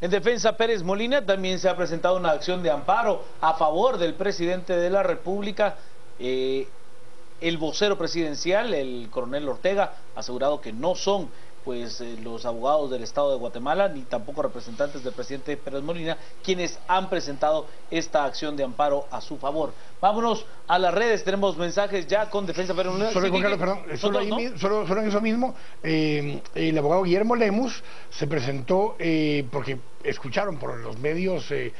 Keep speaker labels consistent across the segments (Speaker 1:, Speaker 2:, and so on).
Speaker 1: En defensa, Pérez Molina también se ha presentado una acción de amparo a favor del presidente de la República. El vocero presidencial, el coronel Ortega, ha asegurado que no son los abogados del Estado de Guatemala, ni tampoco representantes del presidente Pérez Molina, quienes han presentado esta acción de amparo a su favor. Vámonos a las redes, tenemos mensajes ya con defensa Pérez Molina.
Speaker 2: Solo, Juan Carlos, perdón, solo en eso mismo, el abogado Guillermo Lemus se presentó porque escucharon por los medios de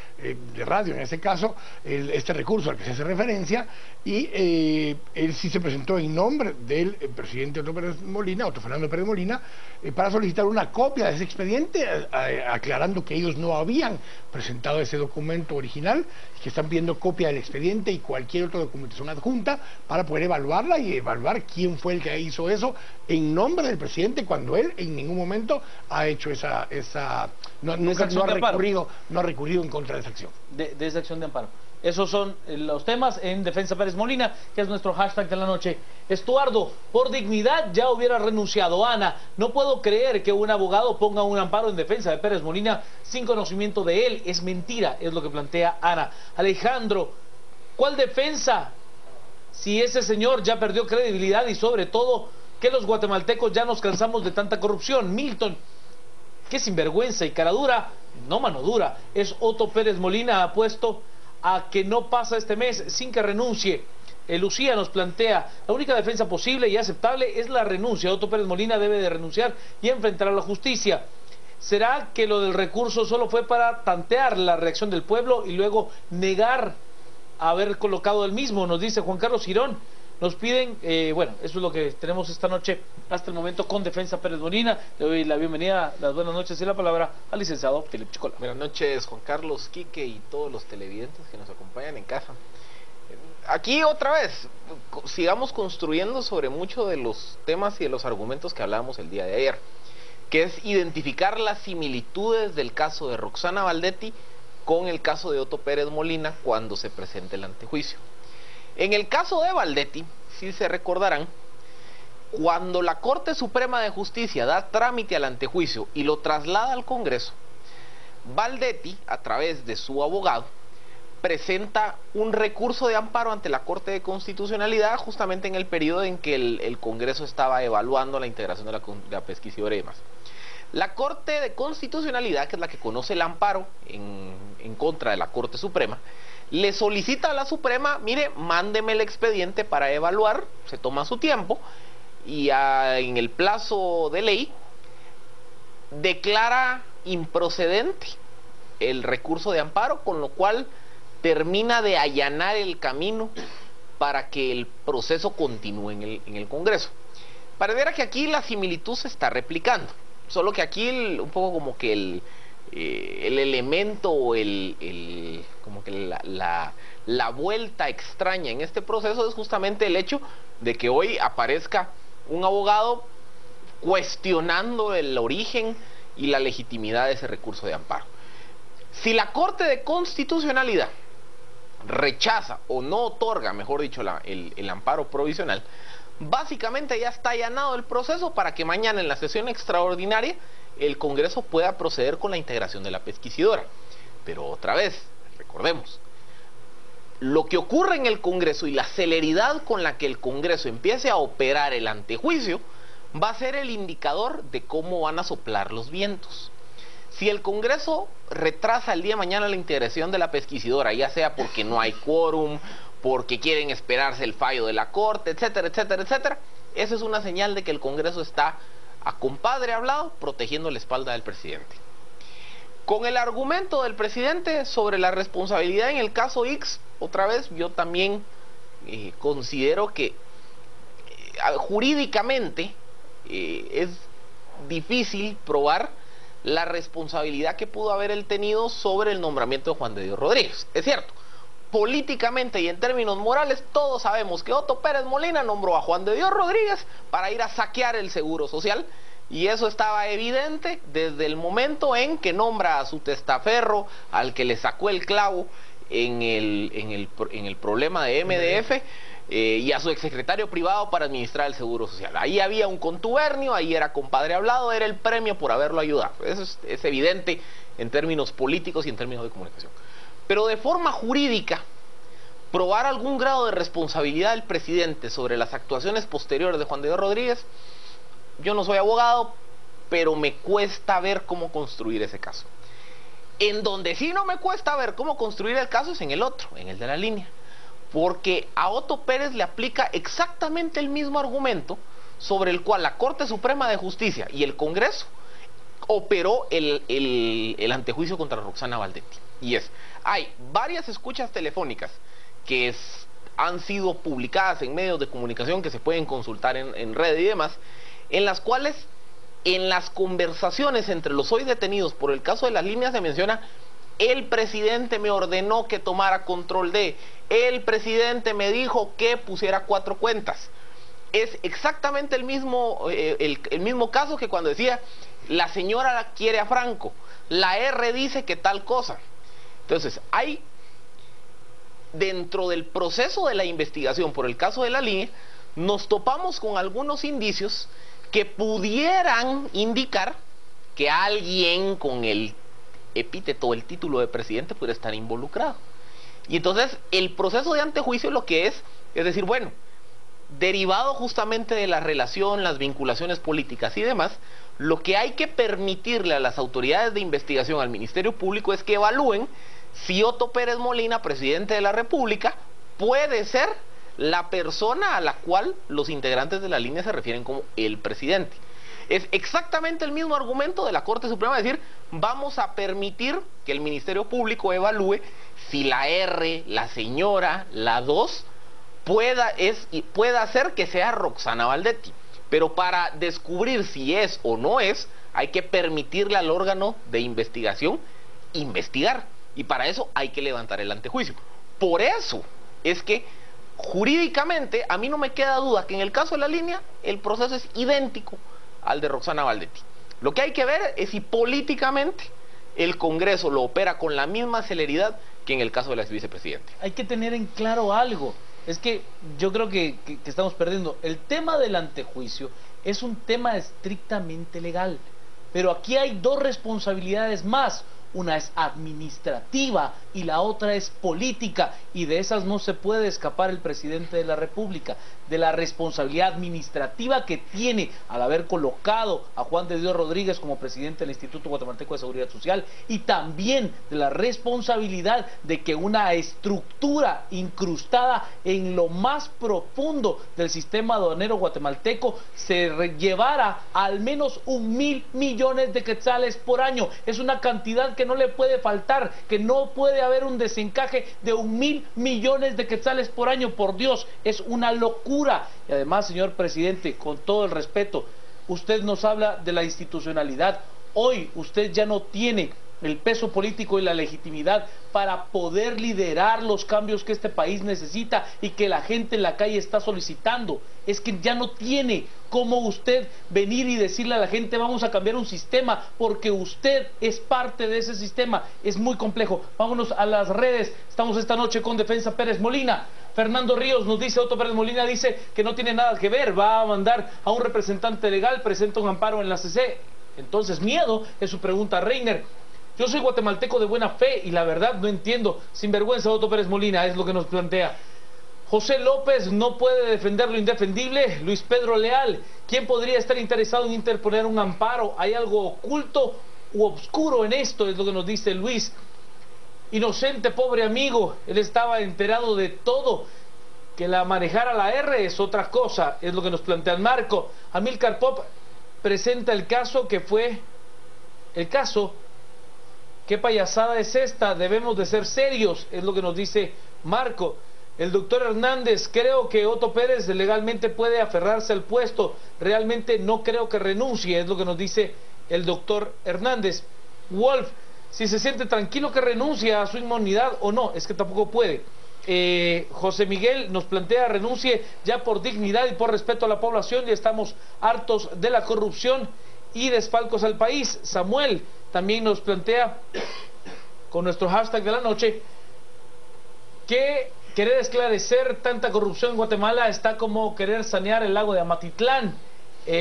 Speaker 2: radio, en este caso, este recurso al que se hace referencia, y él sí se presentó en nombre del presidente Otto Fernando Pérez Molina, para solicitar una copia de ese expediente, aclarando que ellos no habían presentado ese documento original, que están pidiendo copia del expediente y cualquier otra documentación adjunta para poder evaluarla y evaluar quién fue el que hizo eso en nombre del presidente, cuando él en ningún momento ha hecho nunca ha recurrido en contra de esa acción.
Speaker 1: De esa acción de amparo. Esos son los temas en defensa Pérez Molina, que es nuestro hashtag de la noche. Estuardo, por dignidad ya hubiera renunciado. Ana, no puedo creer que un abogado ponga un amparo en defensa de Pérez Molina sin conocimiento de él. Es mentira, es lo que plantea Ana. Alejandro, ¿cuál defensa? Si ese señor ya perdió credibilidad y sobre todo que los guatemaltecos ya nos cansamos de tanta corrupción. Milton, qué sinvergüenza y cara dura, no mano dura, es Otto Pérez Molina, apuesto a que no pasa este mes sin que renuncie. Lucía nos plantea, la única defensa posible y aceptable es la renuncia. Otto Pérez Molina debe de renunciar y enfrentar a la justicia. ¿Será que lo del recurso solo fue para tantear la reacción del pueblo y luego negar haber colocado el mismo? Nos dice Juan Carlos Girón. Nos piden, bueno, eso es lo que tenemos esta noche hasta el momento con defensa Pérez Molina. Le doy la bienvenida, las buenas noches y la palabra al licenciado Felipe Chicola.
Speaker 3: Buenas noches, Juan Carlos, Quique y todos los televidentes que nos acompañan en casa. Aquí otra vez, sigamos construyendo sobre muchos de los temas y de los argumentos que hablábamos el día de ayer, que es identificar las similitudes del caso de Roxana Valdetti con el caso de Otto Pérez Molina cuando se presente el antejuicio. En el caso de Valdetti, si se recordarán, cuando la Corte Suprema de Justicia da trámite al antejuicio y lo traslada al Congreso, Valdetti, a través de su abogado, presenta un recurso de amparo ante la Corte de Constitucionalidad justamente en el periodo en que el Congreso estaba evaluando la integración de la pesquisidora y demás. La Corte de Constitucionalidad, que es la que conoce el amparo en contra de la Corte Suprema, le solicita a la Suprema, mire, mándeme el expediente para evaluar, se toma su tiempo, y en el plazo de ley, declara improcedente el recurso de amparo, con lo cual termina de allanar el camino para que el proceso continúe en el Congreso. Pareciera que aquí la similitud se está replicando, solo que aquí un poco como que el elemento o como que la vuelta extraña en este proceso es justamente el hecho de que hoy aparezca un abogado cuestionando el origen y la legitimidad de ese recurso de amparo. Si la Corte de Constitucionalidad rechaza o no otorga, mejor dicho, el amparo provisional, básicamente ya está allanado el proceso para que mañana en la sesión extraordinaria el Congreso pueda proceder con la integración de la pesquisidora. Pero otra vez, recordemos, lo que ocurre en el Congreso y la celeridad con la que el Congreso empiece a operar el antejuicio va a ser el indicador de cómo van a soplar los vientos. Si el Congreso retrasa el día de mañana la integración de la pesquisidora, ya sea porque no hay quórum, porque quieren esperarse el fallo de la Corte, etcétera, etcétera, etcétera, esa es una señal de que el Congreso está a compadre hablado protegiendo la espalda del presidente. Con el argumento del presidente sobre la responsabilidad en el caso X, otra vez yo también considero que jurídicamente es difícil probar la responsabilidad que pudo haber él tenido sobre el nombramiento de Juan de Dios Rodríguez. Es cierto, políticamente y en términos morales todos sabemos que Otto Pérez Molina nombró a Juan de Dios Rodríguez para ir a saquear el Seguro Social, y eso estaba evidente desde el momento en que nombra a su testaferro, al que le sacó el clavo en el problema de MDF, y a su exsecretario privado para administrar el Seguro Social. Ahí había un contubernio, ahí era compadre hablado, era el premio por haberlo ayudado. Eso es evidente en términos políticos y en términos de comunicación. Pero de forma jurídica, probar algún grado de responsabilidad del presidente sobre las actuaciones posteriores de Juan de Dios Rodríguez, yo no soy abogado, pero me cuesta ver cómo construir ese caso. En donde sí no me cuesta ver cómo construir el caso es en el otro, en el de la línea. Porque a Otto Pérez le aplica exactamente el mismo argumento sobre el cual la Corte Suprema de Justicia y el Congreso operó el antejuicio contra Roxana Valdetti. Y hay varias escuchas telefónicas que han sido publicadas en medios de comunicación que se pueden consultar en red y demás, en las cuales en las conversaciones entre los hoy detenidos por el caso de las líneas se menciona: el presidente me ordenó que tomara control de, el presidente me dijo que pusiera 4 cuentas. Es exactamente el mismo caso que cuando decía: la señora quiere a Franco, la R dice que tal cosa. Entonces, dentro del proceso de la investigación por el caso de la línea, nos topamos con algunos indicios que pudieran indicar que alguien con el epíteto, el título de presidente, puede estar involucrado. Y entonces el proceso de antejuicio lo que es decir, bueno, derivado justamente de la relación, las vinculaciones políticas y demás, lo que hay que permitirle a las autoridades de investigación, al Ministerio Público, es que evalúen si Otto Pérez Molina, presidente de la República, puede ser la persona a la cual los integrantes de la línea se refieren como el presidente. Es exactamente el mismo argumento de la Corte Suprema, es decir, vamos a permitir que el Ministerio Público evalúe si la R, la señora, la 2, pueda hacer que sea Roxana Valdetti. Pero para descubrir si es o no es, hay que permitirle al órgano de investigación investigar. Y para eso hay que levantar el antejuicio. Por eso es que jurídicamente a mí no me queda duda que en el caso de la línea el proceso es idéntico al de Roxana Valdetti. Lo que hay que ver es si políticamente el Congreso lo opera con la misma celeridad que en el caso de la vicepresidenta.
Speaker 1: Hay que tener en claro algo. Es que yo creo que estamos perdiendo. El tema del antejuicio es un tema estrictamente legal. Pero aquí hay 2 responsabilidades más. Una es administrativa y la otra es política, y de esas no se puede escapar el presidente de la República, de la responsabilidad administrativa que tiene al haber colocado a Juan de Dios Rodríguez como presidente del Instituto Guatemalteco de Seguridad Social, y también de la responsabilidad de que una estructura incrustada en lo más profundo del sistema aduanero guatemalteco se llevara al menos 1.000 millones de quetzales por año. Es una cantidad que no le puede faltar, que no puede haber un desencaje de 1.000 millones de quetzales por año. Por Dios, es una locura. Y además, señor presidente, con todo el respeto, usted nos habla de la institucionalidad. Hoy usted ya no tiene el peso político y la legitimidad para poder liderar los cambios que este país necesita y que la gente en la calle está solicitando. Es que ya no tiene cómo usted venir y decirle a la gente: vamos a cambiar un sistema, porque usted es parte de ese sistema. Es muy complejo. Vámonos a las redes. Estamos esta noche con Defensa Pérez Molina. Fernando Ríos nos dice: Otto Pérez Molina dice que no tiene nada que ver, va a mandar a un representante legal, presenta un amparo en la CC. Entonces, miedo es su pregunta, Reiner. Yo soy guatemalteco de buena fe y la verdad no entiendo. Sinvergüenza, Otto Pérez Molina, es lo que nos plantea. José López: no puede defender lo indefendible. Luis Pedro Leal: ¿quién podría estar interesado en interponer un amparo? ¿Hay algo oculto u obscuro en esto? Es lo que nos dice Luis. Inocente, pobre amigo, él estaba enterado de todo. Que la manejara la R es otra cosa, es lo que nos plantea el Marco. Amílcar Pop presenta el caso que fue el caso. ¿Qué payasada es esta? Debemos de ser serios, es lo que nos dice Marco. El doctor Hernández: creo que Otto Pérez legalmente puede aferrarse al puesto, realmente no creo que renuncie, es lo que nos dice el doctor Hernández. Wolf: si se siente tranquilo que renuncie a su inmunidad o no, es que tampoco puede. José Miguel nos plantea: renuncie ya por dignidad y por respeto a la población, ya estamos hartos de la corrupción y desfalcos al país. Samuel también nos plantea, con nuestro hashtag de la noche, que Querer esclarecer tanta corrupción en Guatemala está como querer sanear el lago de Amatitlán.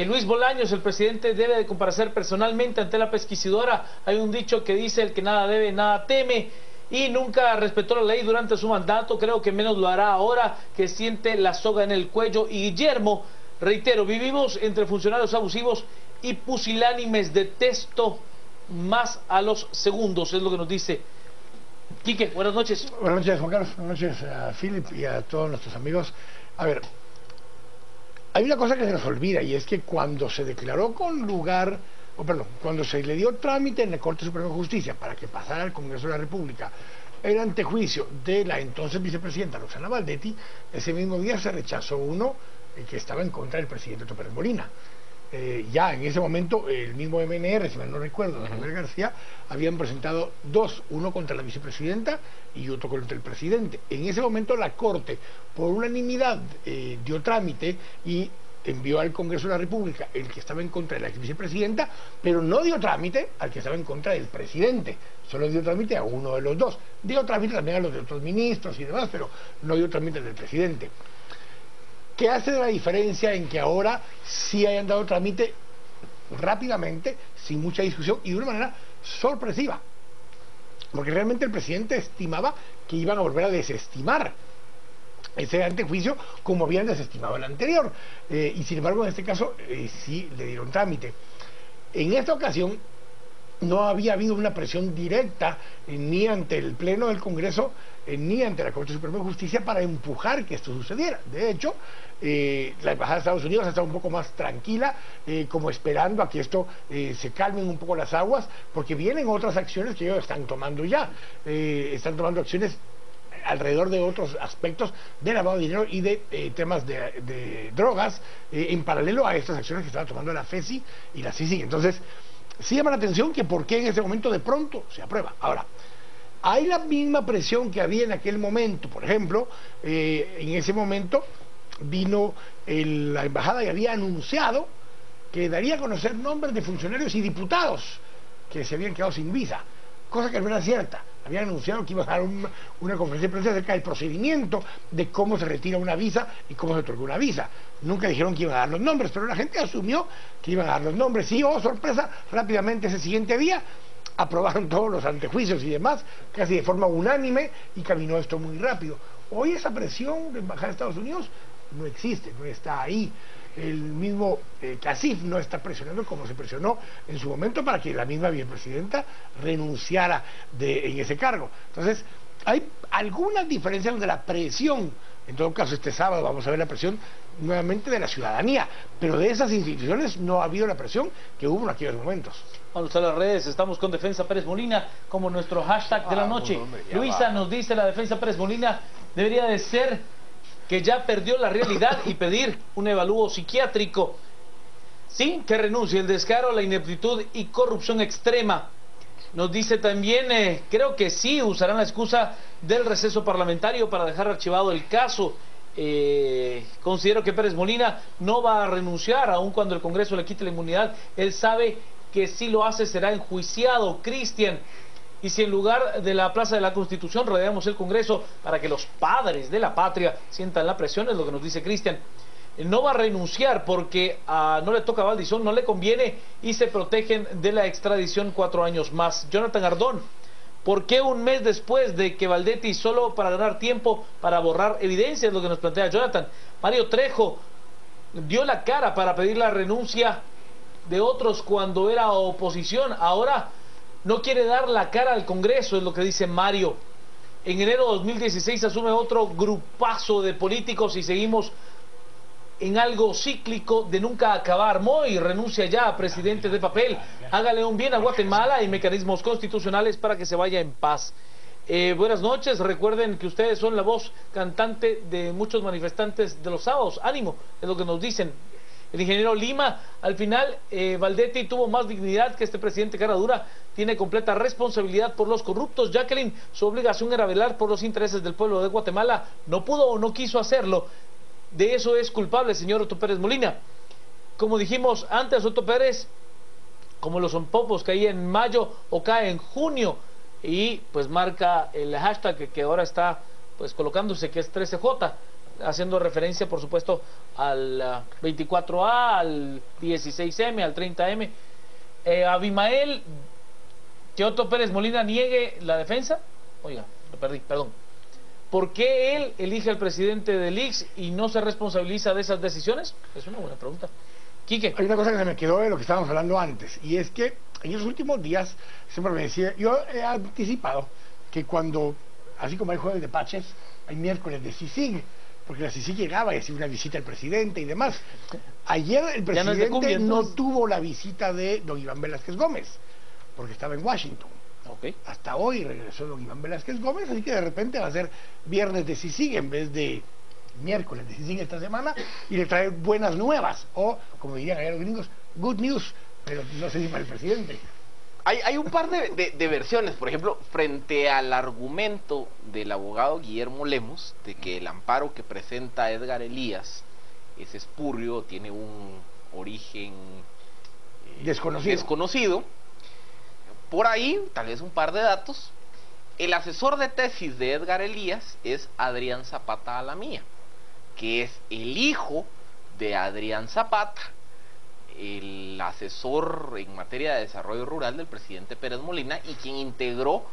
Speaker 1: Luis Bolaños, el presidente, debe de comparecer personalmente ante la pesquisidora. Hay un dicho que dice: el que nada debe, nada teme. Y nunca respetó la ley durante su mandato. Creo que menos lo hará ahora que siente la soga en el cuello. Y Guillermo, reitero, vivimos entre funcionarios abusivos y pusilánimes. Detesto más a los segundos, es lo que nos dice Quique. Buenas noches.
Speaker 2: Buenas noches, Juan Carlos. Buenas noches a Philip y a todos nuestros amigos. A ver, hay una cosa que se nos olvida, y es que cuando se declaró cuando se le dio trámite en la Corte Suprema de Justicia para que pasara al Congreso de la República el antejuicio de la entonces vicepresidenta Roxana Valdetti, ese mismo día se rechazó uno que estaba en contra del presidente Otto Pérez Molina. Ya en ese momento el mismo MNR, si mal no recuerdo, Manuel García, habían presentado dos, uno contra la vicepresidenta y otro contra el presidente. En ese momento la Corte, por unanimidad, dio trámite y envió al Congreso de la República el que estaba en contra de la ex vicepresidenta, pero no dio trámite al que estaba en contra del presidente, solo dio trámite a uno de los dos. Dio trámite también a los de otros ministros y demás, pero no dio trámite al del presidente. ¿Qué hace la diferencia en que ahora sí hayan dado trámite rápidamente, sin mucha discusión y de una manera sorpresiva? Porque realmente el presidente estimaba que iban a volver a desestimar ese antejuicio como habían desestimado el anterior, y sin embargo en este caso sí le dieron trámite. En esta ocasión no había habido una presión directa ni ante el Pleno del Congreso ni ante la Corte Suprema de Justicia para empujar que esto sucediera. De hecho, la Embajada de Estados Unidos ha estado un poco más tranquila, como esperando a que esto se calmen un poco las aguas, porque vienen otras acciones que ellos están tomando ya. Están tomando acciones alrededor de otros aspectos de lavado de dinero y de temas de drogas, en paralelo a estas acciones que estaba tomando la FECI y la CICIG. Entonces, sí llama la atención que por qué en ese momento de pronto se aprueba. Ahora, hay la misma presión que había en aquel momento. Por ejemplo, en ese momento vino la embajada y había anunciado que daría a conocer nombres de funcionarios y diputados que se habían quedado sin visa, cosa que no era cierta. Habían anunciado que iban a dar una conferencia de prensa acerca del procedimiento de cómo se retira una visa y cómo se otorga una visa. Nunca dijeron que iban a dar los nombres, pero la gente asumió que iban a dar los nombres. Y, oh sorpresa, rápidamente ese siguiente día aprobaron todos los antejuicios y demás, casi de forma unánime, y caminó esto muy rápido. Hoy esa presión de Embajada de Estados Unidos no existe, no está ahí. El mismo CACIF no está presionando como se presionó en su momento para que la misma vicepresidenta renunciara en ese cargo. Entonces, hay algunas diferencias donde la presión, en todo caso este sábado vamos a ver la presión nuevamente de la ciudadanía, pero de esas instituciones no ha habido la presión que hubo en aquellos momentos.
Speaker 1: Vamos a las redes, estamos con Defensa Pérez Molina como nuestro hashtag de la noche. Luisa nos dice: la Defensa Pérez Molina debería de ser que ya perdió la realidad y pedir un evalúo psiquiátrico. Sí, que renuncie. El descaro, la ineptitud y corrupción extrema. Nos dice también, creo que sí usarán la excusa del receso parlamentario para dejar archivado el caso. Considero que Pérez Molina no va a renunciar, aun cuando el Congreso le quite la inmunidad. Él sabe que si lo hace será enjuiciado. Cristian: y si en lugar de la Plaza de la Constitución rodeamos el Congreso para que los padres de la patria sientan la presión, es lo que nos dice Cristian. No va a renunciar porque no le toca a Valdizón, no le conviene, y se protegen de la extradición 4 años más. Jonathan Ardón: ¿por qué un mes después de que Valdetti, solo para ganar tiempo, para borrar evidencia? Es lo que nos plantea Jonathan. Mario Trejo: dio la cara para pedir la renuncia de otros cuando era oposición, ahora no quiere dar la cara al Congreso, es lo que dice Mario. En enero de 2016 asume otro grupazo de políticos y seguimos en algo cíclico de nunca acabar. Moy renuncia ya a presidente de papel. Hágale un bien a Guatemala y mecanismos constitucionales para que se vaya en paz. Buenas noches, recuerden que ustedes son la voz cantante de muchos manifestantes de los sábados. Ánimo, es lo que nos dicen. El ingeniero Lima: al final Valdetti tuvo más dignidad que este presidente cara dura, tiene completa responsabilidad por los corruptos. Jacqueline: su obligación era velar por los intereses del pueblo de Guatemala, no pudo o no quiso hacerlo, de eso es culpable el señor Otto Pérez Molina. Como dijimos antes, Otto Pérez, como los zompopos, caía en mayo o cae en junio, y pues marca el hashtag que ahora está pues colocándose que es 13J, haciendo referencia por supuesto al 24A, al 16M, al 30M. Abimael, que Otto Pérez Molina niegue la defensa. Oiga, lo perdí, perdón. ¿Por qué él elige al presidente del ICS y no se responsabiliza de esas decisiones? Es una buena pregunta. Quique.
Speaker 2: Hay una cosa que se me quedó de lo que estábamos hablando antes, y es que en los últimos días siempre me decía, yo he anticipado que cuando, así como hay jueves de Paches, hay miércoles de CICIG, porque la CICIG llegaba y hacía una visita al presidente y demás. Ayer el presidente no tuvo la visita de don Iván Velázquez Gómez, porque estaba en Washington.
Speaker 1: Okay.
Speaker 2: Hasta hoy regresó don Iván Velázquez Gómez, así que de repente va a ser viernes de CICIG en vez de miércoles de CICIG esta semana, y le trae buenas nuevas, o como dirían allá los gringos, good news, pero no sé si para el presidente.
Speaker 3: Hay un par de versiones, por ejemplo, frente al argumento del abogado Guillermo Lemus de que el amparo que presenta Edgar Elías es espurio, tiene un origen desconocido. Por ahí, tal vez un par de datos. El asesor de tesis de Edgar Elías es Adrián Zapata Alamía, que es el hijo de Adrián Zapata, el asesor en materia de desarrollo rural del presidente Pérez Molina, y quien integró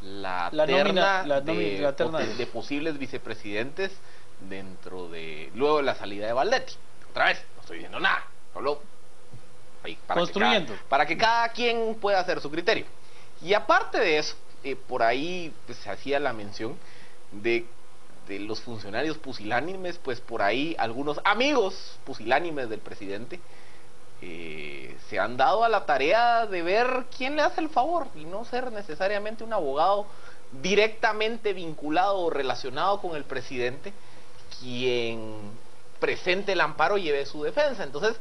Speaker 3: la terna de posibles vicepresidentes luego de la salida de Valdetti. Otra vez, no estoy diciendo nada, solo
Speaker 1: construyendo,
Speaker 3: para que cada quien pueda hacer su criterio. Y aparte de eso, por ahí pues, se hacía la mención de los funcionarios pusilánimes, pues por ahí algunos amigos pusilánimes del presidente se han dado a la tarea de ver quién le hace el favor y no ser necesariamente un abogado directamente vinculado o relacionado con el presidente quien presente el amparo y lleve su defensa. Entonces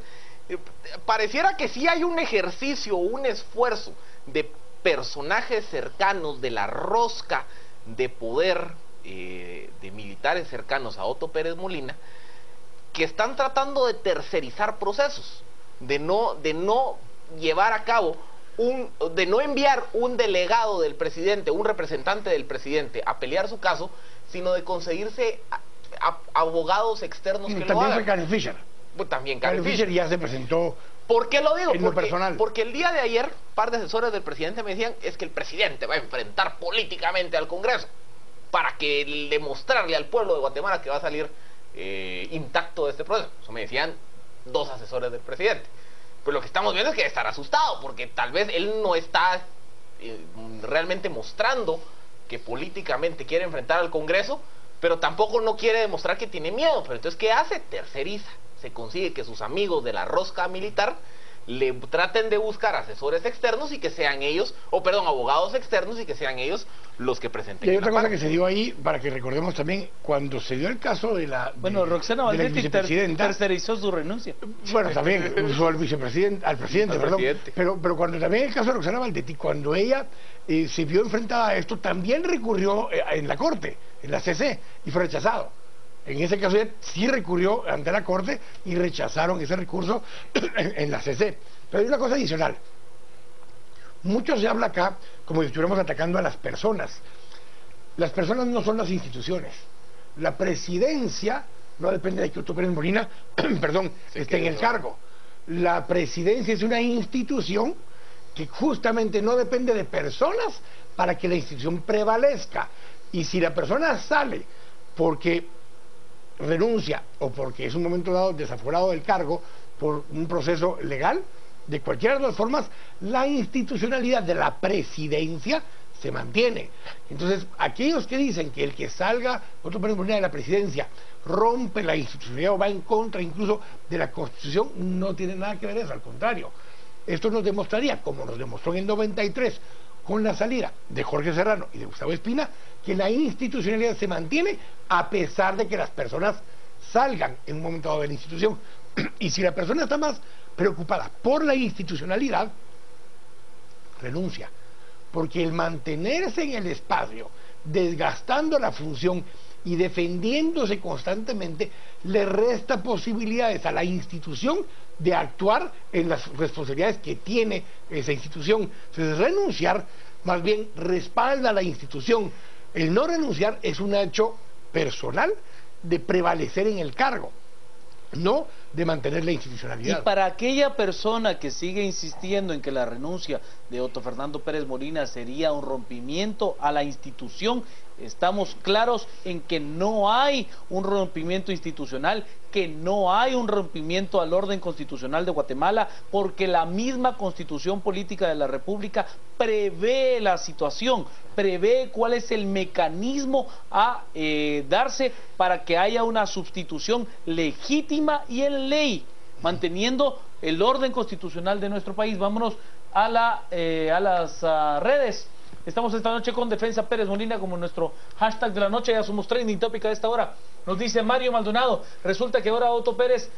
Speaker 3: pareciera que sí hay un ejercicio, un esfuerzo de personajes cercanos de la rosca de poder de militares cercanos a Otto Pérez Molina, que están tratando de tercerizar procesos, de no llevar a cabo de no enviar un delegado del presidente, un representante del presidente a pelear su caso, sino de conseguirse abogados externos que lo hagan.
Speaker 2: También Fisher.
Speaker 3: Pues también
Speaker 2: Carl Fisher ya se presentó.
Speaker 3: ¿Por qué lo digo?
Speaker 2: En lo personal.
Speaker 3: Porque el día de ayer, un par de asesores del presidente me decían, es que el presidente va a enfrentar políticamente al Congreso para que demostrarle al pueblo de Guatemala que va a salir intacto de este proceso. Eso me decían dos asesores del presidente. Pero lo que estamos viendo es que debe estar asustado, porque tal vez él no está realmente mostrando que políticamente quiere enfrentar al Congreso, pero tampoco no quiere demostrar que tiene miedo. Pero entonces, ¿qué hace? Terceriza. Se consigue que sus amigos de la rosca militar le traten de buscar asesores externos y que sean ellos, abogados externos y que sean ellos los que presenten.
Speaker 2: Y hay otra cosa que se dio ahí, para que recordemos también, cuando se dio el caso de la
Speaker 1: Roxana Valdetti tercerizó su renuncia.
Speaker 2: Bueno, también usó al presidente, perdón. Pero cuando también el caso de Roxana Valdetti, cuando ella se vio enfrentada a esto, también recurrió en la Corte, en la CC, y fue rechazado. En ese caso ella sí recurrió ante la Corte y rechazaron ese recurso en la CC. Pero hay una cosa adicional. Mucho se habla acá como si estuviéramos atacando a las personas. Las personas no son las instituciones. La presidencia no depende de que Otto Pérez Molina esté en el cargo. La presidencia es una institución que justamente no depende de personas para que la institución prevalezca. Y si la persona sale porque renuncia o porque es un momento dado desaforado del cargo por un proceso legal, de cualquiera de las formas, la institucionalidad de la presidencia se mantiene. Entonces, aquellos que dicen que el que salga Otto Pérez Molina de la presidencia rompe la institucionalidad o va en contra incluso de la Constitución, no tiene nada que ver eso, al contrario. Esto nos demostraría, como nos demostró en el 93, con la salida de Jorge Serrano y de Gustavo Espina, que la institucionalidad se mantiene a pesar de que las personas salgan en un momento dado de la institución. Y si la persona está más preocupada por la institucionalidad, renuncia. Porque el mantenerse en el espacio, desgastando la función y defendiéndose constantemente, le resta posibilidades a la institución de actuar en las responsabilidades que tiene esa institución. Entonces, renunciar más bien respalda a la institución. El no renunciar es un hecho personal de prevalecer en el cargo, no de mantener la institucionalidad.
Speaker 1: Y para aquella persona que sigue insistiendo en que la renuncia de Otto Fernando Pérez Molina sería un rompimiento a la institución, estamos claros en que no hay un rompimiento institucional, que no hay un rompimiento al orden constitucional de Guatemala, porque la misma Constitución Política de la República prevé la situación, prevé cuál es el mecanismo a darse para que haya una sustitución legítima y en ley, manteniendo el orden constitucional de nuestro país. Vámonos a las redes. Estamos esta noche con Defensa Pérez Molina como nuestro hashtag de la noche. Ya somos trending topic a esta hora. Nos dice Mario Maldonado, resulta que ahora Otto Pérez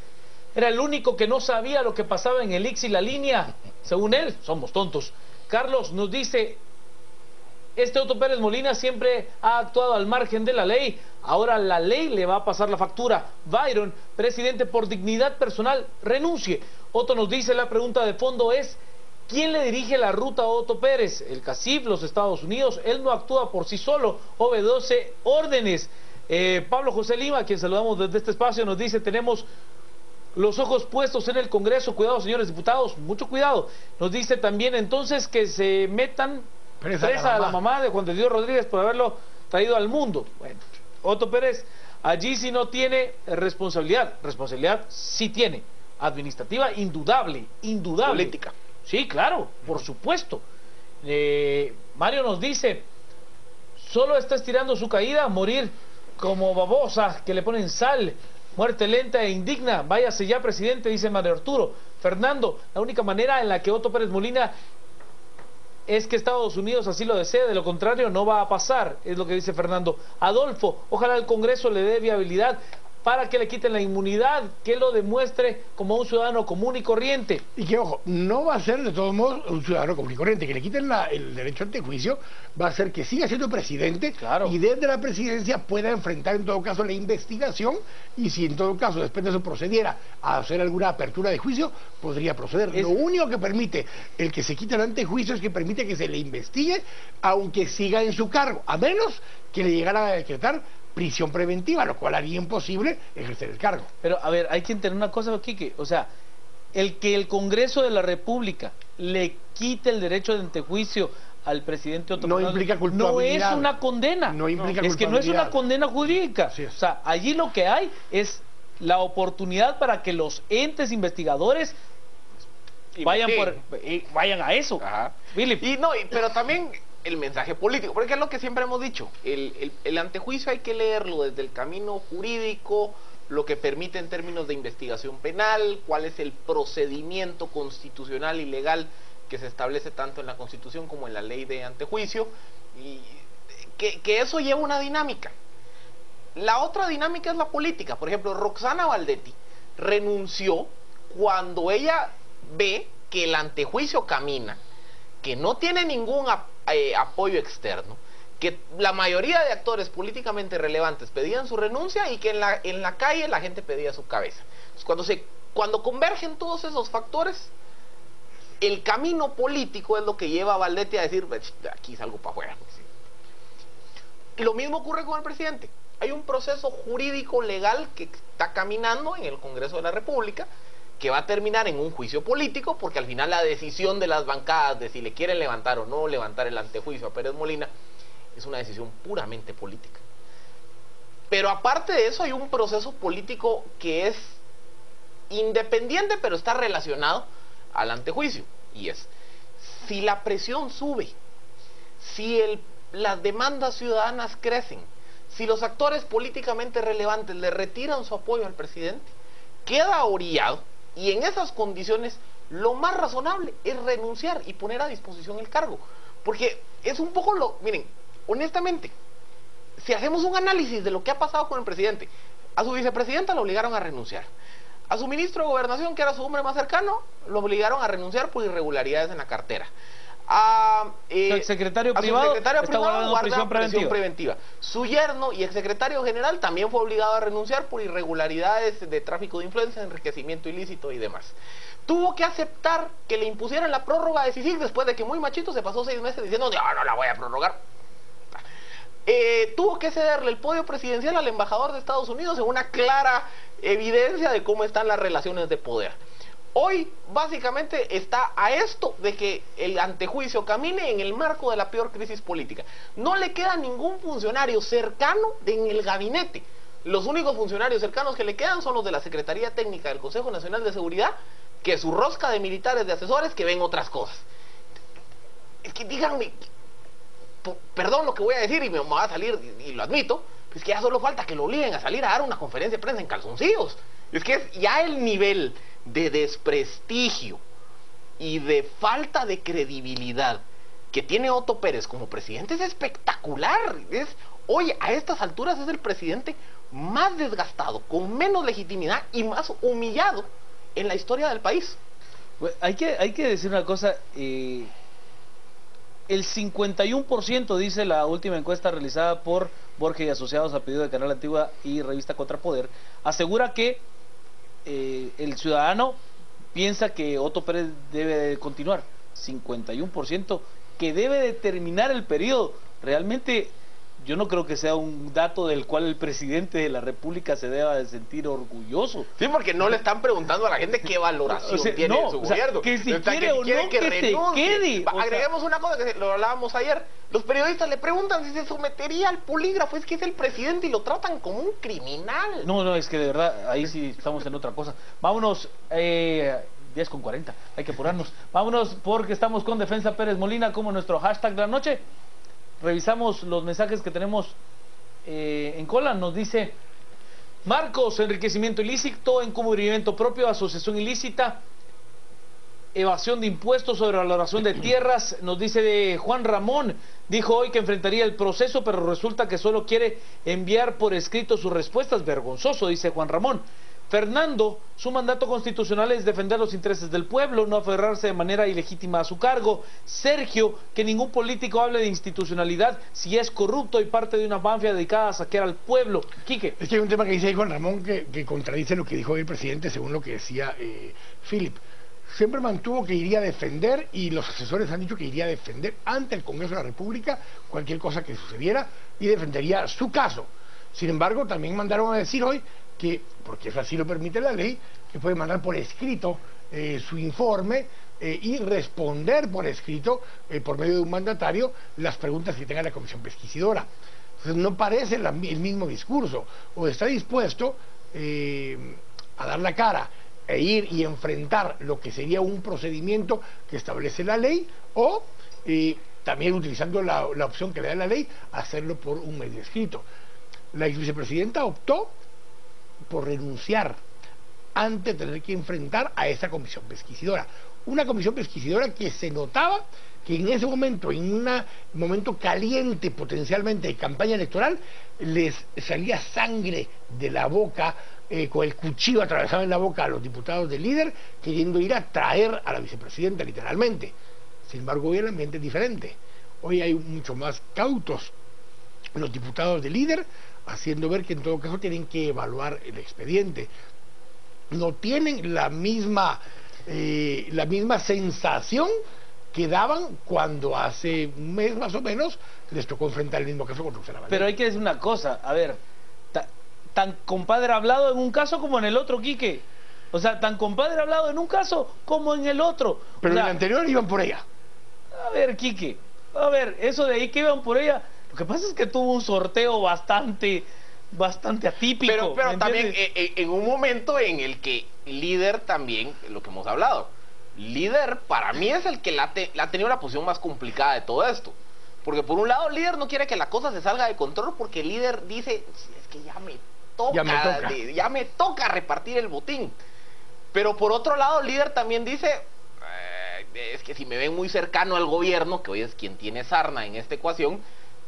Speaker 1: era el único que no sabía lo que pasaba en el Ix y la línea. Según él, somos tontos. Carlos nos dice, este Otto Pérez Molina siempre ha actuado al margen de la ley, ahora la ley le va a pasar la factura. Byron, presidente, por dignidad personal, renuncie. Otto nos dice, la pregunta de fondo es, ¿quién le dirige la ruta a Otto Pérez? El CACIF, los Estados Unidos. Él no actúa por sí solo, obedece órdenes. Pablo José Lima, a quien saludamos desde este espacio, nos dice, tenemos los ojos puestos en el Congreso, cuidado señores diputados, mucho cuidado. Nos dice también entonces que se metan presa a la mamá de Juan de Dios Rodríguez por haberlo traído al mundo. Bueno, Otto Pérez allí sí no tiene responsabilidad sí tiene, administrativa indudable.
Speaker 3: Política.
Speaker 1: Sí, claro, por supuesto. Mario nos dice, solo está estirando su caída, morir como babosa que le ponen sal, muerte lenta e indigna, váyase ya presidente, dice Mario Arturo. Fernando, la única manera en la que Otto Pérez Molina es que Estados Unidos así lo desee, de lo contrario no va a pasar, es lo que dice Fernando. Adolfo, ojalá el Congreso le dé viabilidad para que le quiten la inmunidad, que lo demuestre como un ciudadano común y corriente.
Speaker 2: Y que, ojo, no va a ser de todos modos un ciudadano común y corriente, que le quiten el derecho ante juicio, va a ser que siga siendo presidente,
Speaker 1: claro,
Speaker 2: y desde la presidencia pueda enfrentar en todo caso la investigación, y si en todo caso después de eso procediera a hacer alguna apertura de juicio, podría proceder. Lo único que permite el que se quite el antejuicio es que permite que se le investigue, aunque siga en su cargo, a menos que le llegaran a decretar prisión preventiva, lo cual haría imposible ejercer el cargo.
Speaker 1: Pero, a ver, hay que entender una cosa, Quique, o sea, el que el Congreso de la República le quite el derecho de antejuicio al presidente Otto
Speaker 2: no implica culpabilidad.
Speaker 1: No es una condena.
Speaker 2: No implica
Speaker 1: es que no es una condena jurídica.
Speaker 2: Es.
Speaker 1: O sea, allí lo que hay es la oportunidad para que los entes investigadores vayan a eso.
Speaker 3: Ajá. Pero también el mensaje político, porque es lo que siempre hemos dicho, el antejuicio hay que leerlo desde el camino jurídico, lo que permite en términos de investigación penal, cuál es el procedimiento constitucional y legal que se establece tanto en la Constitución como en la ley de antejuicio, y que eso lleva una dinámica. La otra dinámica es la política. Por ejemplo, Roxana Valdetti renunció cuando ella ve que el antejuicio camina, que no tiene ningún apoyo externo, que la mayoría de actores políticamente relevantes pedían su renuncia y que en la calle la gente pedía su cabeza. Entonces, cuando convergen todos esos factores, el camino político es lo que lleva a Valdetti a decir, aquí salgo para afuera. Lo mismo ocurre con el presidente. Hay un proceso jurídico legal que está caminando en el Congreso de la República, que va a terminar en un juicio político, porque al final la decisión de las bancadas de si le quieren levantar o no levantar el antejuicio a Pérez Molina es una decisión puramente política. Pero aparte de eso hay un proceso político que es independiente, pero está relacionado al antejuicio, y es, si la presión sube, si las demandas ciudadanas crecen, si los actores políticamente relevantes le retiran su apoyo al presidente, queda orillado. Y en esas condiciones, lo más razonable es renunciar y poner a disposición el cargo. Porque es un poco miren, honestamente, si hacemos un análisis de lo que ha pasado con el presidente, a su vicepresidenta lo obligaron a renunciar. A su ministro de Gobernación, que era su hombre más cercano, lo obligaron a renunciar por irregularidades en la cartera.
Speaker 1: El secretario privado está guardando prisión preventiva.
Speaker 3: Su yerno y el secretario general también fue obligado a renunciar por irregularidades de tráfico de influencia, enriquecimiento ilícito y demás. Tuvo que aceptar que le impusieran la prórroga de CICIG después de que muy machito se pasó 6 meses diciendo, no la voy a prorrogar. tuvo que cederle el podio presidencial al embajador de Estados Unidos en una clara evidencia de cómo están las relaciones de poder. Hoy básicamente está a esto de que el antejuicio camine en el marco de la peor crisis política. No le queda ningún funcionario cercano en el gabinete. Los únicos funcionarios cercanos que le quedan son los de la Secretaría Técnica del Consejo Nacional de Seguridad, que su rosca de militares de asesores que ven otras cosas. Es que díganme, perdón lo que voy a decir y me va a salir, y lo admito, es que ya solo falta que lo obliguen a salir a dar una conferencia de prensa en calzoncillos. Es que es ya el nivel de desprestigio y de falta de credibilidad que tiene Otto Pérez como presidente es espectacular. Hoy a estas alturas es el presidente más desgastado, con menos legitimidad y más humillado en la historia del país.
Speaker 1: Hay que decir una cosa, el 51% dice la última encuesta realizada por Borges y Asociados a pedido de Canal Antigua y Revista Contrapoder, asegura que el ciudadano piensa que Otto Pérez debe de continuar. 51% que debe de terminar el periodo. Realmente yo no creo que sea un dato del cual el presidente de la República se deba de sentir orgulloso.
Speaker 3: Sí, porque no le están preguntando a la gente qué valoración tiene su gobierno.
Speaker 1: Que si quiere o no que se quede.
Speaker 3: Agreguemos una cosa que lo hablábamos ayer. Los periodistas le preguntan si se sometería al polígrafo. Es que es el presidente y lo tratan como un criminal.
Speaker 1: No, es que de verdad, ahí sí estamos en otra cosa. Vámonos, 10:40, hay que apurarnos. Vámonos porque estamos con Defensa Pérez Molina como nuestro hashtag de la noche. Revisamos los mensajes que tenemos en cola. Nos dice Marcos: enriquecimiento ilícito, encubrimiento propio, asociación ilícita, evasión de impuestos, sobrevaloración de tierras. Nos dice de Juan Ramón: dijo hoy que enfrentaría el proceso, pero resulta que solo quiere enviar por escrito sus respuestas. Vergonzoso, dice Juan Ramón. Fernando: su mandato constitucional es defender los intereses del pueblo, no aferrarse de manera ilegítima a su cargo. Sergio: que ningún político hable de institucionalidad si es corrupto y parte de una mafia dedicada a saquear al pueblo. Quique.
Speaker 2: Es que hay un tema que dice ahí Juan Ramón que contradice lo que dijo el presidente según lo que decía Philip. Siempre mantuvo que iría a defender, y los asesores han dicho que iría a defender ante el Congreso de la República cualquier cosa que sucediera y defendería su caso. Sin embargo, también mandaron a decir hoy que, porque eso así lo permite la ley, que puede mandar por escrito su informe y responder por escrito, por medio de un mandatario, las preguntas que tenga la comisión pesquisidora. Entonces no parece el mismo discurso. O está dispuesto a dar la cara e ir y enfrentar lo que sería un procedimiento que establece la ley, o también utilizando la opción que le da la ley, hacerlo por un medio escrito. La ex vicepresidenta optó por renunciar antes de tener que enfrentar a esa comisión pesquisidora. Una comisión pesquisidora que se notaba que en ese momento, en un momento caliente potencialmente de campaña electoral, les salía sangre de la boca, con el cuchillo atravesado en la boca a los diputados del líder, queriendo ir a traer a la vicepresidenta literalmente. Sin embargo, hoy el ambiente es diferente. Hoy hay mucho más cautos los diputados del líder, haciendo ver que en todo caso tienen que evaluar el expediente. No tienen la misma sensación que daban cuando hace un mes más o menos les tocó enfrentar el mismo caso con Roxana Valero.
Speaker 1: Pero hay que decir una cosa, a ver, tan compadre hablado en un caso como en el otro, Quique. O sea, tan compadre hablado en un caso como en el otro.
Speaker 2: Pero
Speaker 1: o sea,
Speaker 2: en el anterior iban por ella.
Speaker 1: A ver, Quique, a ver, eso de ahí que iban por ella, lo que pasa es que tuvo un sorteo bastante atípico.
Speaker 3: Pero también en un momento en el que líder también, lo que hemos hablado, líder para mí es el que la ha tenido la posición más complicada de todo esto. Porque por un lado líder no quiere que la cosa se salga de control, porque el líder dice, es que ya me toca repartir el botín. Pero por otro lado líder también dice, es que si me ven muy cercano al gobierno, que hoy es quien tiene sarna en esta ecuación,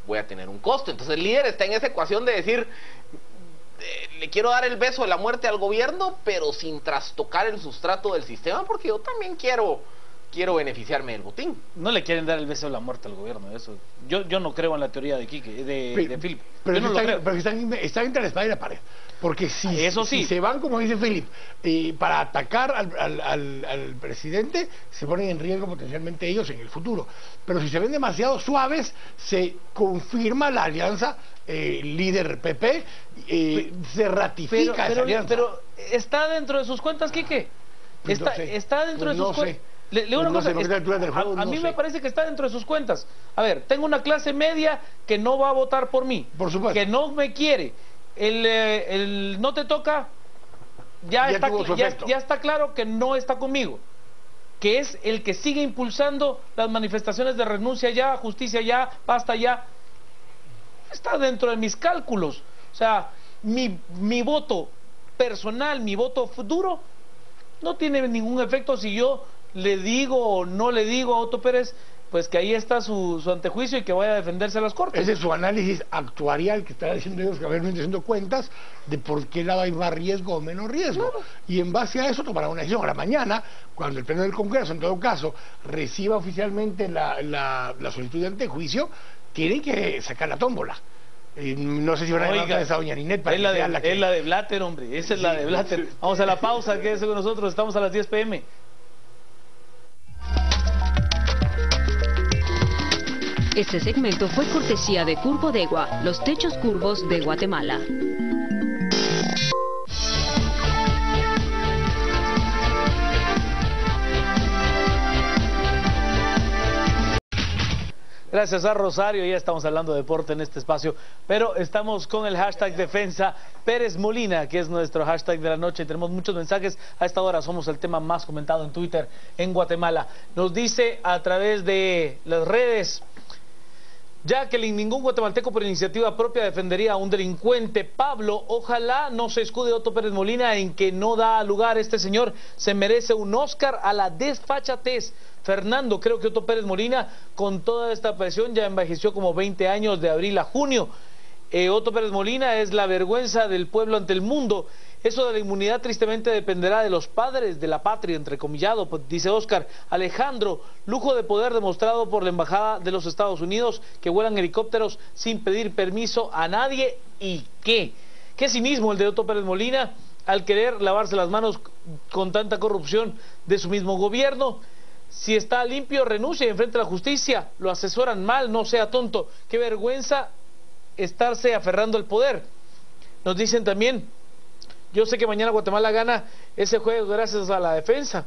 Speaker 3: voy a tener un costo. Entonces el líder está en esa ecuación de decir, le quiero dar el beso de la muerte al gobierno, pero sin trastocar el sustrato del sistema, porque yo también quiero quiero beneficiarme del botín.
Speaker 1: No le quieren dar el beso de la muerte al gobierno, eso. Yo no creo en la teoría de Quique, de Philip.
Speaker 2: Pero,
Speaker 1: yo no lo creo.
Speaker 2: Pero están entre la espada y la pared. Porque si se van, como dice Philip, para atacar al presidente, se ponen en riesgo potencialmente ellos en el futuro. Pero si se ven demasiado suaves, se confirma la alianza líder PP, se ratifica esa alianza.
Speaker 1: Pero ¿está dentro de sus cuentas, Quique? Está dentro de sus cuentas. Le digo una cosa, a mí me parece que está dentro de sus cuentas. A ver, tengo una clase media que no va a votar por mí,
Speaker 2: por supuesto,
Speaker 1: que no me quiere. El no te toca, ya está claro que no está conmigo, que es el que sigue impulsando las manifestaciones de renuncia ya, justicia ya, basta ya. Está dentro de mis cálculos. O sea, mi voto personal, mi voto futuro, no tiene ningún efecto si yo le digo o no le digo a Otto Pérez, pues que ahí está su antejuicio y que vaya a defenderse a las cortes.
Speaker 2: Ese es su análisis actuarial que está diciendo ellos, que van haciendo cuentas de por qué lado hay más riesgo o menos riesgo. Claro. Y en base a eso tomará una decisión. Ahora mañana, cuando el Pleno del Congreso, en todo caso, reciba oficialmente la solicitud de antejuicio, tienen que sacar la tómbola. No sé si van a llamar a esa doña Ninette para
Speaker 1: es la de Blatter, hombre. Esa es la de Blatter. Sí. Vamos a la pausa, quédese con nosotros. Estamos a las 10 p.m.
Speaker 4: Este segmento fue cortesía de Curbodegua, los techos curvos de Guatemala.
Speaker 1: Gracias a Rosario, ya estamos hablando de deporte en este espacio, pero estamos con el hashtag Defensa Pérez Molina, que es nuestro hashtag de la noche. Tenemos muchos mensajes a esta hora, somos el tema más comentado en Twitter en Guatemala. Nos dice a través de las redes: Jacqueline, ningún guatemalteco por iniciativa propia defendería a un delincuente. Pablo, ojalá no se escude Otto Pérez Molina en que no da lugar. Este señor se merece un Oscar a la desfachatez. Fernando, creo que Otto Pérez Molina, con toda esta presión, ya envejeció como 20 años de abril a junio. Otto Pérez Molina es la vergüenza del pueblo ante el mundo. Eso de la inmunidad tristemente dependerá de los padres de la patria, entrecomillado, pues, dice Oscar. Alejandro, lujo de poder demostrado por la Embajada de los Estados Unidos, que vuelan helicópteros sin pedir permiso a nadie. ¿Y qué? ¿Qué cinismo el de Otto Pérez Molina al querer lavarse las manos con tanta corrupción de su mismo gobierno? Si está limpio, renuncia y enfrente a la justicia. Lo asesoran mal, no sea tonto. Qué vergüenza estarse aferrando al poder. Nos dicen también: yo sé que mañana Guatemala gana ese juego gracias a la defensa.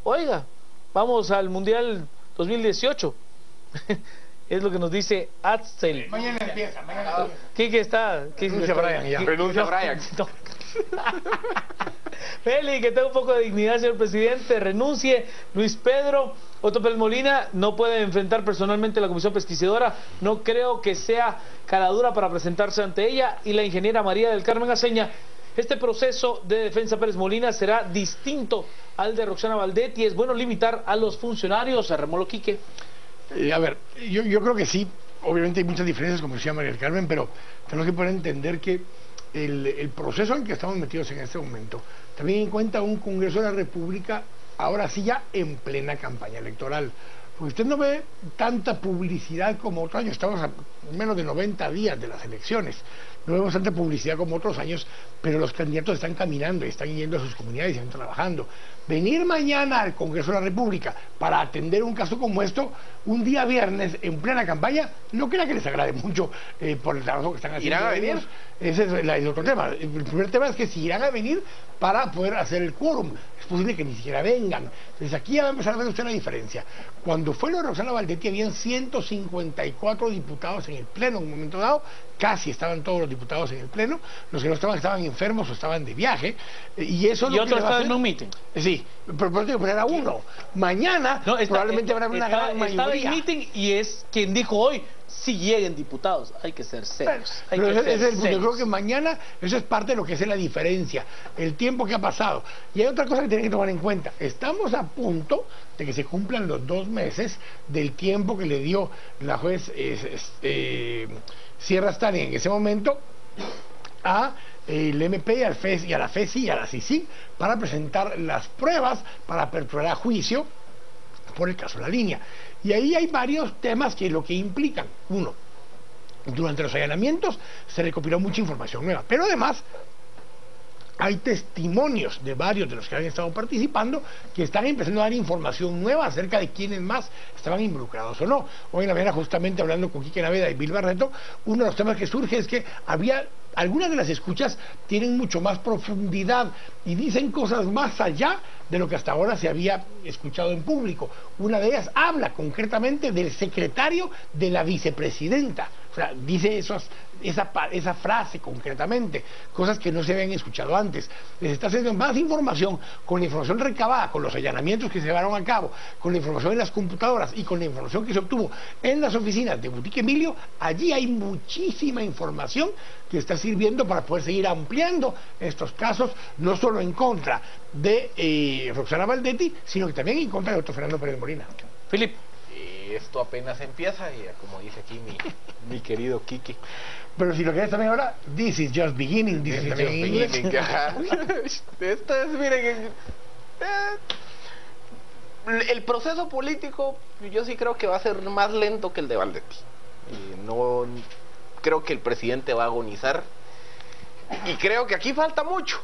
Speaker 1: Oiga, vamos al Mundial 2018. Es lo que nos dice Axel.
Speaker 2: Mañana empieza, mañana.
Speaker 1: ¿Qué está?
Speaker 2: Renuncia Brian ya.
Speaker 3: Renuncia Brian.
Speaker 1: No. Feli, que tenga un poco de dignidad, señor presidente, renuncie. Luis Pedro, Otto Pérez Molina no puede enfrentar personalmente a la Comisión Pesquisidora, no creo que sea caradura para presentarse ante ella. Y la ingeniera María del Carmen Aceña: este proceso de defensa Pérez Molina será distinto al de Roxana Valdetti. Es bueno limitar a los funcionarios. Remolo Quique.
Speaker 2: A ver, yo creo que sí. Obviamente hay muchas diferencias, como decía María del Carmen, pero tenemos que poder entender que el proceso en que estamos metidos en este momento también en cuenta un Congreso de la República ahora sí ya en plena campaña electoral. Porque usted no ve tanta publicidad como otros años. Estamos a menos de 90 días de las elecciones. No vemos tanta publicidad como otros años, pero los candidatos están caminando y están yendo a sus comunidades y están trabajando. Venir mañana al Congreso de la República para atender un caso como esto, un día viernes en plena campaña, no crea que les agrade mucho por el trabajo que están haciendo.
Speaker 3: ¿Irán a venir?
Speaker 2: Ese es el otro tema. El primer tema es que si irán a venir para poder hacer el quórum. Es posible que ni siquiera vengan. Entonces aquí ya va a empezar a ver usted la diferencia. Cuando fue lo de Roxana Valdetti habían 154 diputados en el Pleno en un momento dado. Casi estaban todos los diputados en el Pleno. Los que no estaban enfermos o estaban de viaje. Y eso
Speaker 1: y otros estaban en un meeting.
Speaker 2: Sí, pero por eso era uno. Mañana probablemente habrá una gran mayoría.
Speaker 1: Estaba en meeting y es quien dijo hoy: si lleguen diputados, hay que ser serios.
Speaker 2: Pero ese es el punto. Yo creo que mañana eso es parte de lo que es la diferencia, el tiempo que ha pasado. Y hay otra cosa que tienen que tomar en cuenta: estamos a punto de que se cumplan los 2 meses del tiempo que le dio la juez Sierra Stani en ese momento a el MP y a la FESI y a la CICIG para presentar las pruebas para aperturar a juicio por el caso de La Línea. Y ahí hay varios temas que lo que implican. Uno, durante los allanamientos se recopiló mucha información nueva, pero además hay testimonios de varios de los que han estado participando que están empezando a dar información nueva acerca de quiénes más estaban involucrados o no. Hoy en la mañana, justamente hablando con Quique Naveda y Bill Barreto, uno de los temas que surge es que había algunas de las escuchas tienen mucho más profundidad y dicen cosas más allá de lo que hasta ahora se había escuchado en público. Una de ellas habla concretamente del secretario de la vicepresidenta. O sea, dice esa frase concretamente, cosas que no se habían escuchado antes. Les está haciendo más información con la información recabada, con los allanamientos que se llevaron a cabo, con la información en las computadoras y con la información que se obtuvo en las oficinas de Boutique Emilio. Allí hay muchísima información que está sirviendo para poder seguir ampliando estos casos, no solo en contra de Roxana Valdetti, sino que también en contra de Otto Fernando Pérez Molina.
Speaker 1: Philip.
Speaker 3: Esto apenas empieza, y como dice aquí mi querido Quique.
Speaker 2: Pero si lo que es también ahora, this is just beginning, dice también en inglés.
Speaker 3: Esto es, miren, el proceso político yo sí creo que va a ser más lento que el de Valdetti. No creo que el presidente va a agonizar, y creo que aquí falta mucho.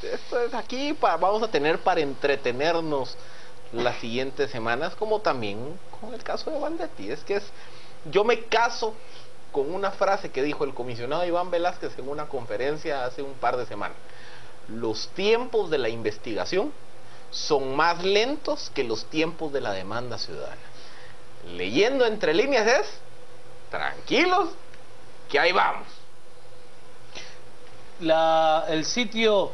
Speaker 3: Esto es aquí, vamos a tener para entretenernos las siguientes semanas, como también con el caso de Valdetti. Yo me caso con una frase que dijo el comisionado Iván Velázquez en una conferencia hace un par de semanas: los tiempos de la investigación son más lentos que los tiempos de la demanda ciudadana. Leyendo entre líneas es: tranquilos, que ahí vamos.
Speaker 1: El sitio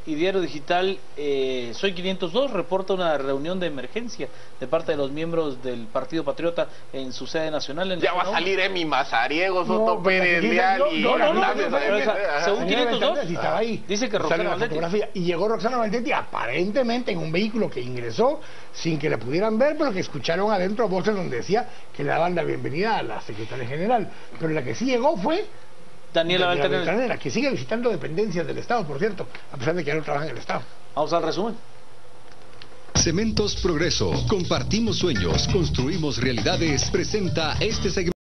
Speaker 1: y diario digital Soy 502 reporta una reunión de emergencia de parte de los miembros del Partido Patriota en su sede nacional.
Speaker 3: Ya va a salir Emi Mazariego, Soto Pérez Leal y
Speaker 1: según 502 dice que Roxana Valdetti.
Speaker 2: Y llegó Roxana Valdetti aparentemente en un vehículo que ingresó sin que la pudieran ver, pero que escucharon adentro voces donde decía que le daban la bienvenida a la secretaria general. Pero la que sí llegó fue
Speaker 1: Daniela
Speaker 2: Beltranera, que sigue visitando dependencias del Estado, por cierto, a pesar de que ya no trabaja en el Estado.
Speaker 1: Vamos al resumen.
Speaker 5: Cementos Progreso. Compartimos sueños, construimos realidades. Presenta este segmento.